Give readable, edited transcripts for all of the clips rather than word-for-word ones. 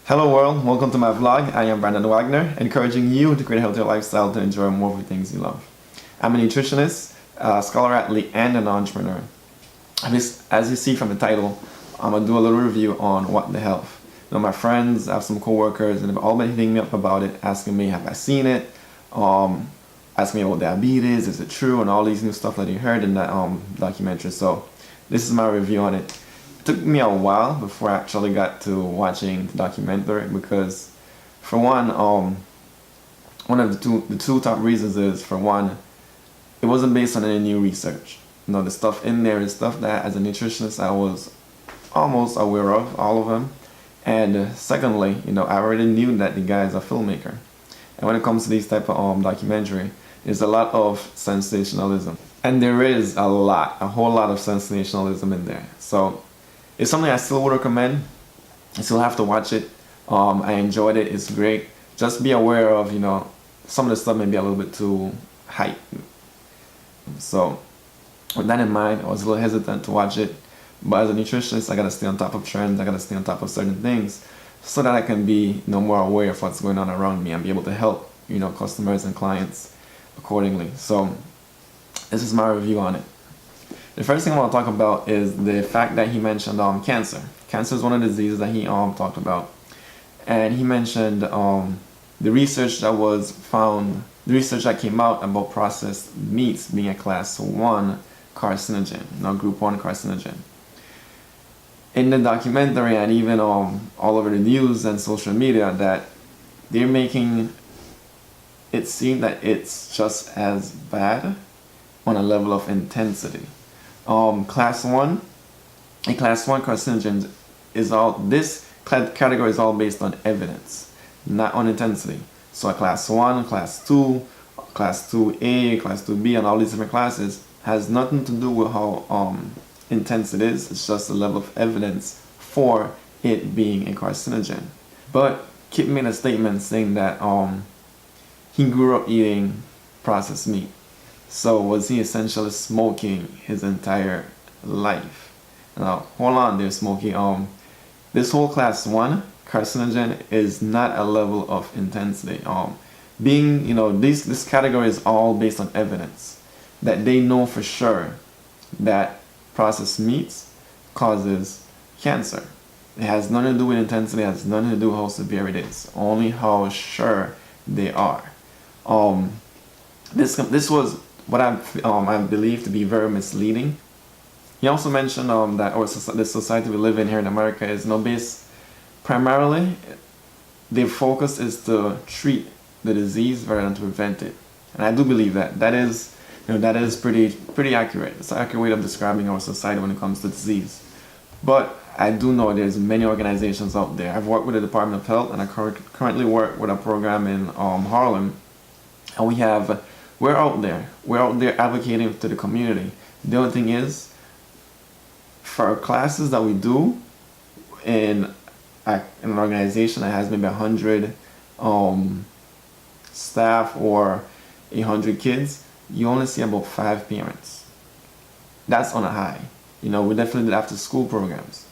Hello world, welcome to my vlog. I am Brandon Wagner, encouraging you to create a healthier lifestyle to enjoy more of the things you love. I'm a nutritionist, a scholar athlete, and an entrepreneur. As you see from the title, I'm going to do a little review on What the Health. My friends, I have some coworkers, and they've all been hitting me up about it, asking me, have I seen it? Asking me about diabetes, is it true? And all these new stuff that you heard in that documentary. So this is my review on it. It took me a while before I actually got to watching the documentary because, for one of the two top reasons is, for one, it wasn't based on any new research. The stuff in there is stuff that as a nutritionist I was almost aware of, all of them. And secondly, I already knew that the guy is a filmmaker. And when it comes to these type of documentary, there's a lot of sensationalism. And there is a whole lot of sensationalism in there. So it's something I still would recommend. You still have to watch it. I enjoyed it. It's great. Just be aware of, some of the stuff may be a little bit too hype. So with that in mind, I was a little hesitant to watch it. But as a nutritionist, I gotta stay on top of trends. I gotta stay on top of certain things so that I can be more aware of what's going on around me and be able to help, customers and clients accordingly. So this is my review on it. The first thing I want to talk about is the fact that he mentioned cancer. Cancer is one of the diseases that he talked about. And he mentioned the research that was found, the research that came out about processed meats being a class 1 carcinogen, group 1 carcinogen. In the documentary and even all over the news and social media, that they're making it seem that it's just as bad on a level of intensity. Class 1 carcinogen this category is all based on evidence, not on intensity. So a class 1, class 2, class 2A, class 2B, and all these different classes has nothing to do with how intense it is. It's just a level of evidence for it being a carcinogen. But Kip made a statement saying that he grew up eating processed meat. So was he essentially smoking his entire life? Now hold on there, Smokey. This whole class 1 carcinogen is not a level of intensity. This category is all based on evidence that they know for sure that processed meats causes cancer. It has nothing to do with intensity, it has nothing to do with how severe it is, only how sure they are. This was what I believe to be very misleading. He also mentioned that the society we live in here in America is based primarily, their focus is to treat the disease rather than to prevent it. And I do believe that is pretty accurate. It's an accurate way of describing our society when it comes to disease. But I do know there's many organizations out there. I've worked with the Department of Health, and I currently work with a program in Harlem. And we're out there advocating to the community. The only thing is, for classes that we do in an organization that has maybe 100 staff or 100 kids, you only see about 5 parents. That's on a high. We definitely did after school programs.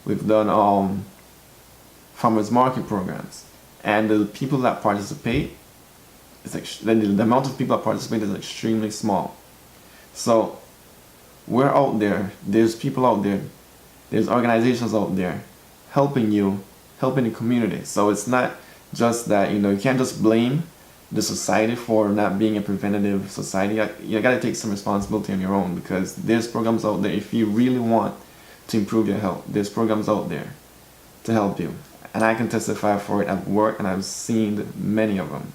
We've done farmers market programs, and the people that participate, the amount of people that participate is extremely small. So we're out there. There's people out there. There's organizations out there helping the community. So it's not just that you can't just blame the society for not being a preventative society. You got to take some responsibility on your own, because there's programs out there. If you really want to improve your health, there's programs out there to help you, and I can testify for it. I've worked and I've seen many of them.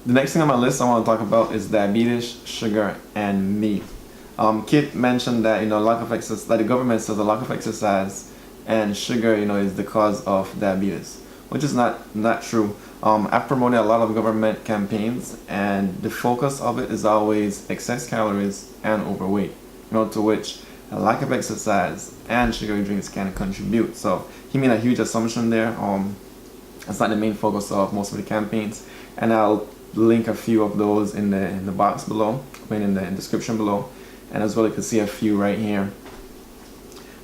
The next thing on my list I want to talk about is diabetes, sugar, and meat. Kip mentioned that lack of exercise, that the government says a lack of exercise and sugar is the cause of diabetes, which is not true. I've promoted a lot of government campaigns, and the focus of it is always excess calories and overweight, to which a lack of exercise and sugary drinks can contribute. So he made a huge assumption there. That's not the main focus of most of the campaigns, and I'll link a few of those in the box below, in the description below, and as well you can see a few right here.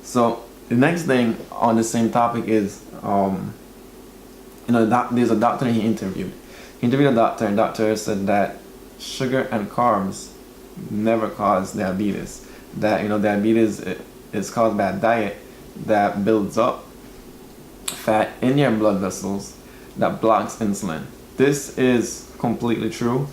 So the next thing on the same topic is There's a doctor he interviewed. He interviewed a doctor, and doctor said that sugar and carbs never cause diabetes. That diabetes is caused by a diet that builds up fat in your blood vessels that blocks insulin. This is completely true.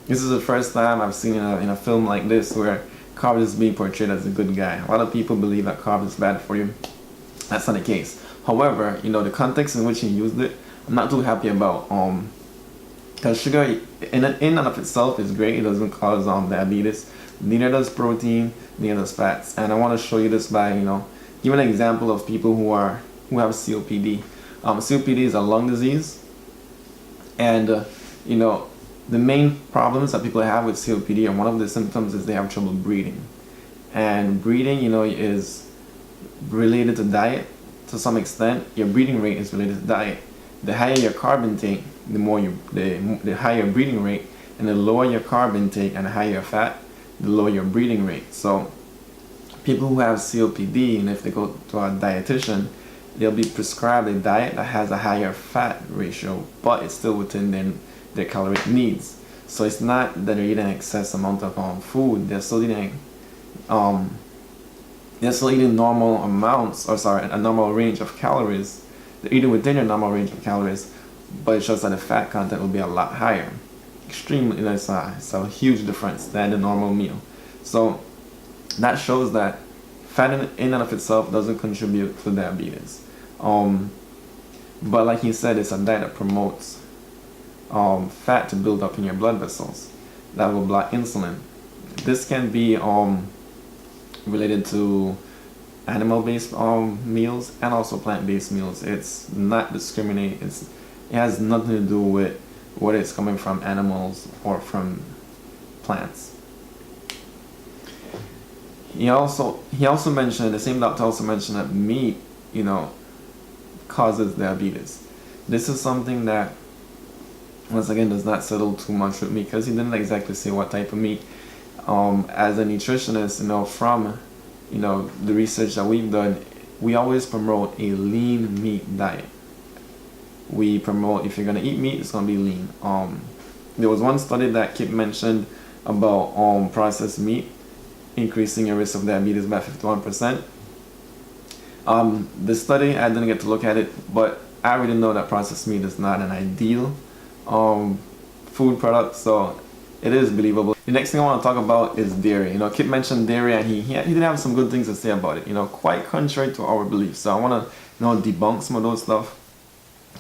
This is the first time I've seen in a film like this where carbs is being portrayed as a good guy. A lot of people believe that carbs is bad for you. That's not the case. However, the context in which he used it, I'm not too happy about. Because sugar in and of itself is great. It doesn't cause diabetes. Neither does protein. Neither does fats. And I want to show you this by giving an example of people who have COPD. COPD is a lung disease, and the main problems that people have with COPD, and one of the symptoms is they have trouble breathing. And breathing, is related to diet to some extent. Your breathing rate is related to diet. The higher your carb intake, the higher breathing rate, and the lower your carb intake and the higher your fat, the lower your breathing rate. So people who have COPD, and if they go to a dietitian, they'll be prescribed a diet that has a higher fat ratio, but it's still within their caloric needs. So it's not that they're eating excess amount of food. They're still eating normal amounts, a normal range of calories. They're eating within their normal range of calories, but it's just that the fat content will be a lot higher. Extremely, it's a huge difference than the normal meal. So that shows that fat in and of itself doesn't contribute to diabetes. But like he said, it's a diet that promotes fat to build up in your blood vessels that will block insulin. This can be related to animal-based meals and also plant-based meals. It's not discriminate. It has nothing to do with whether it's coming from animals or from plants. He also mentioned, the same doctor also mentioned that meat, causes diabetes. This is something that, once again, does not settle too much with me because he didn't exactly say what type of meat. As a nutritionist, from the research that we've done, we always promote a lean meat diet. We promote, if you're gonna eat meat, it's gonna be lean. There was one study that Kip mentioned about processed meat increasing your risk of diabetes by 51%. The study, I didn't get to look at it, but I already know that processed meat is not an ideal food product, so it is believable. The next thing I want to talk about is dairy. Kip mentioned dairy, and he did have some good things to say about it. Quite contrary to our beliefs. So I want to debunk some of those stuff.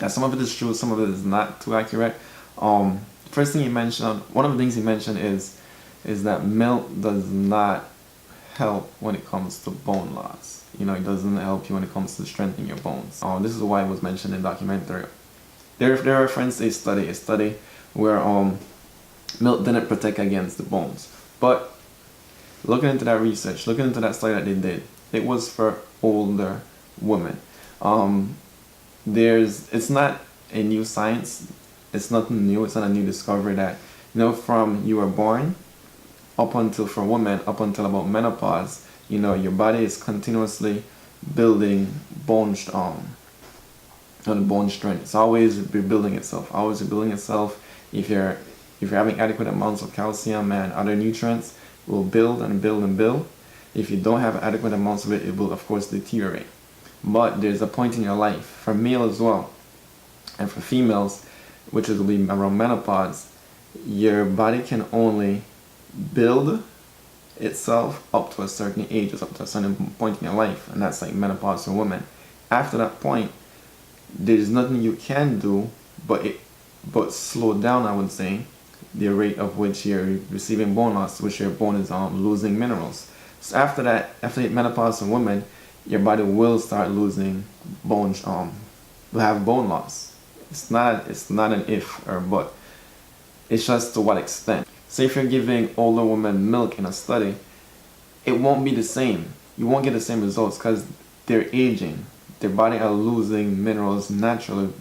Some of it is true, some of it is not too accurate. First thing he mentioned, one of the things he mentioned is that milk does not help when it comes to bone loss. It doesn't help you when it comes to strengthening your bones. This is why it was mentioned in the documentary. They referenced a study where milk didn't protect against the bones. But looking into that research, looking into that study that they did, it was for older women. It's not a new science. It's nothing new. It's not a new discovery that, from you were born up until, for women, up until about menopause, your body is continuously building bone strength. It's always rebuilding itself. Always rebuilding itself. If you're having adequate amounts of calcium and other nutrients, it will build and build and build. If you don't have adequate amounts of it, it will of course deteriorate. But there's a point in your life, for male as well, and for females, which will be around menopause, your body can only build itself up to a certain age, up to a certain point in your life, and that's like menopause for women. After that point, there's nothing you can do but slow down, I would say, the rate of which you're receiving bone loss, which your bone is losing minerals. So after menopause for women, your body will start losing bones, will have bone loss. It's not an if or but. It's just to what extent. So if you're giving older women milk in a study, it won't be the same. You won't get the same results because they're aging. Their body are losing minerals naturally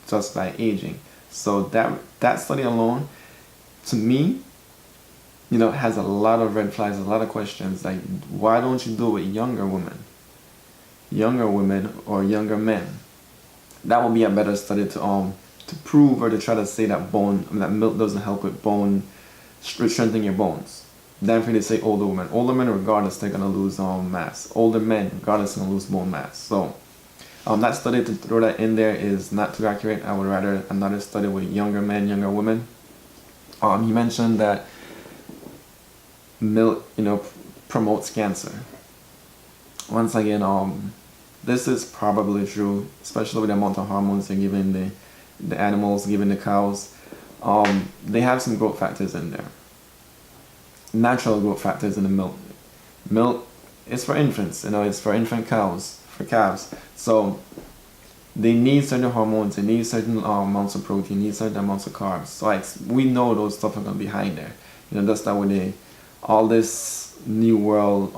just by aging. So that study alone, to me, has a lot of red flags, a lot of questions. Like, why don't you do it with younger women or younger men? that would be a better study to prove or to try to say that that milk doesn't help with strengthening your bones. Then for you to say older women. Older men, regardless, they're gonna lose mass. Older men, regardless, are gonna lose bone mass. So that study, to throw that in there, is not too accurate. I would rather another study with younger men, younger women. He mentioned that milk, promotes cancer. Once again, this is probably true, especially with the amount of hormones they're giving the animals, giving the cows. They have some growth factors in there. Natural growth factors in the milk. Milk is for infants, it's for infant cows, for calves. So they need certain hormones, they need certain amounts of protein, need certain amounts of carbs. So we know those stuff are going to be behind there. That's that way all this new world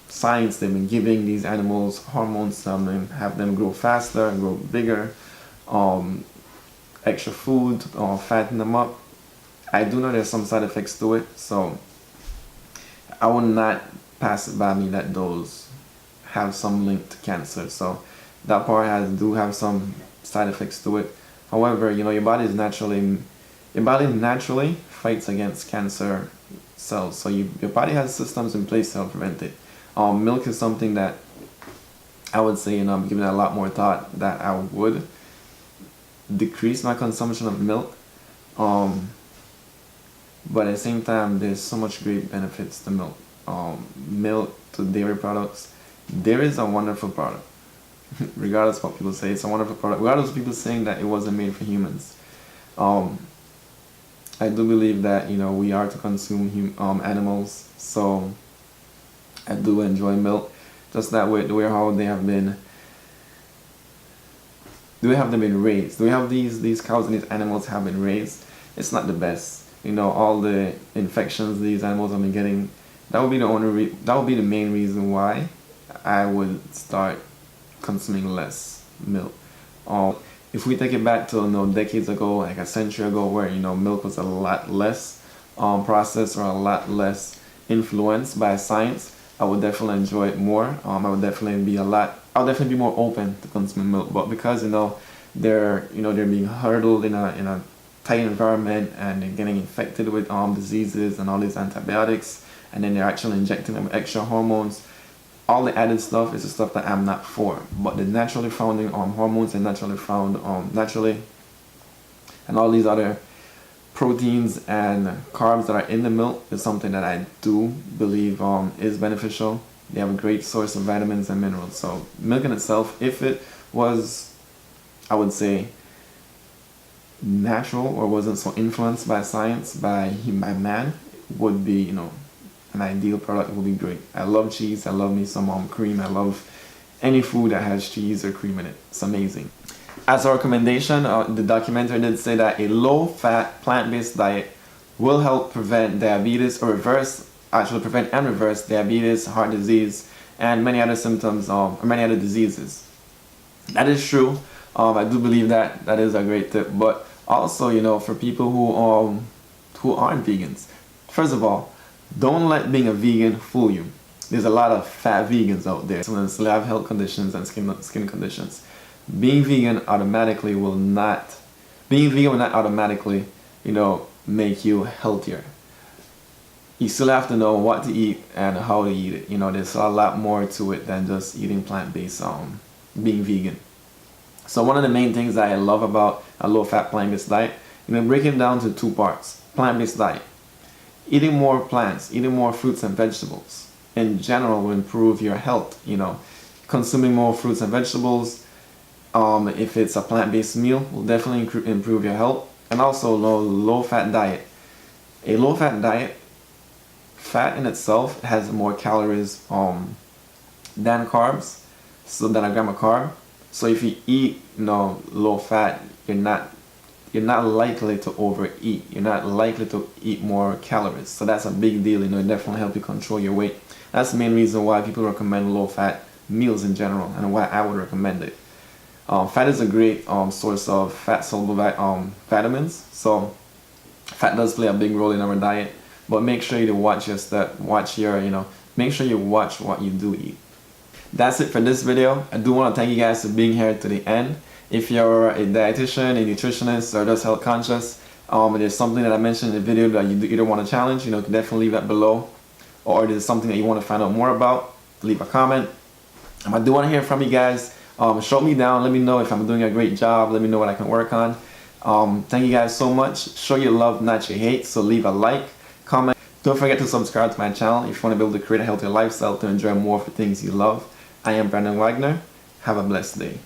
science, they've been giving these animals hormones and have them grow faster and grow bigger, extra food, fatten them up. I do know there's some side effects to it, so I would not pass it by me that those have some link to cancer. So that part do have some side effects to it. However, your body naturally fights against cancer cells. So your body has systems in place to help prevent it. Milk is something that I would say, I'm giving it a lot more thought, that I would decrease my consumption of milk. But at the same time, there's so much great benefits to milk. Milk to dairy products. Dairy is a wonderful product. Regardless of what people say, it's a wonderful product. Regardless of people saying that it wasn't made for humans. I do believe that, we are to consume animals. So I do enjoy milk. Just that way, the way how they have been. The way have they been raised? The way how these cows and these animals have been raised, it's not the best. All the infections these animals have been getting, that would be the main reason why I would start consuming less milk. If we take it back to decades ago, like a century ago, where milk was a lot less processed or a lot less influenced by science, I would definitely enjoy it more. I would definitely be more open to consuming milk. But because they're being hurdled in a tight environment, and they're getting infected with diseases and all these antibiotics, and then they're actually injecting them with extra hormones. All the added stuff is the stuff that I'm not for. But the naturally found hormones and naturally found naturally, and all these other proteins and carbs that are in the milk is something that I do believe is beneficial. They have a great source of vitamins and minerals. So milk in itself, if it was, I would say, natural or wasn't so influenced by science, by man, would be an ideal product. It would be great. I love cheese. I love me some cream. I love any food that has cheese or cream in it. It's amazing. As a recommendation, the documentary did say that a low-fat plant-based diet will help prevent diabetes, or prevent and reverse diabetes, heart disease, and many other symptoms or many other diseases. That is true. I do believe that is a great tip. But also, for people who aren't vegans, first of all, don't let being a vegan fool you. There's a lot of fat vegans out there. Some of them have health conditions and skin conditions. Being vegan will not automatically, make you healthier. You still have to know what to eat and how to eat it. There's a lot more to it than just eating plant-based, being vegan. So one of the main things that I love about a low-fat plant-based diet, break it down to two parts. Plant-based diet. Eating more plants, eating more fruits and vegetables in general will improve your health. Consuming more fruits and vegetables, if it's a plant-based meal, will definitely improve your health. And also low-fat diet. A low-fat diet, fat in itself has more calories than carbs, than a gram of carb. So if you eat low-fat, you're not likely to overeat. You're not likely to eat more calories. So that's a big deal. It definitely help you control your weight. That's the main reason why people recommend low-fat meals in general, and why I would recommend it. Fat is a great source of fat-soluble vitamins. So fat does play a big role in our diet. But make sure you watch your step. Make sure you watch what you do eat. That's it for this video. I do want to thank you guys for being here to the end. If you're a dietitian, a nutritionist, or just health conscious, and there's something that I mentioned in the video that you either want to challenge, you can definitely leave that below. Or there's something that you want to find out more about, leave a comment. I do want to hear from you guys. Show me down, let me know if I'm doing a great job, let me know what I can work on. Thank you guys so much. Show your love, not your hate, so leave a like, comment. Don't forget to subscribe to my channel if you want to be able to create a healthier lifestyle to enjoy more of the things you love. I am Brandon Wagner. Have a blessed day.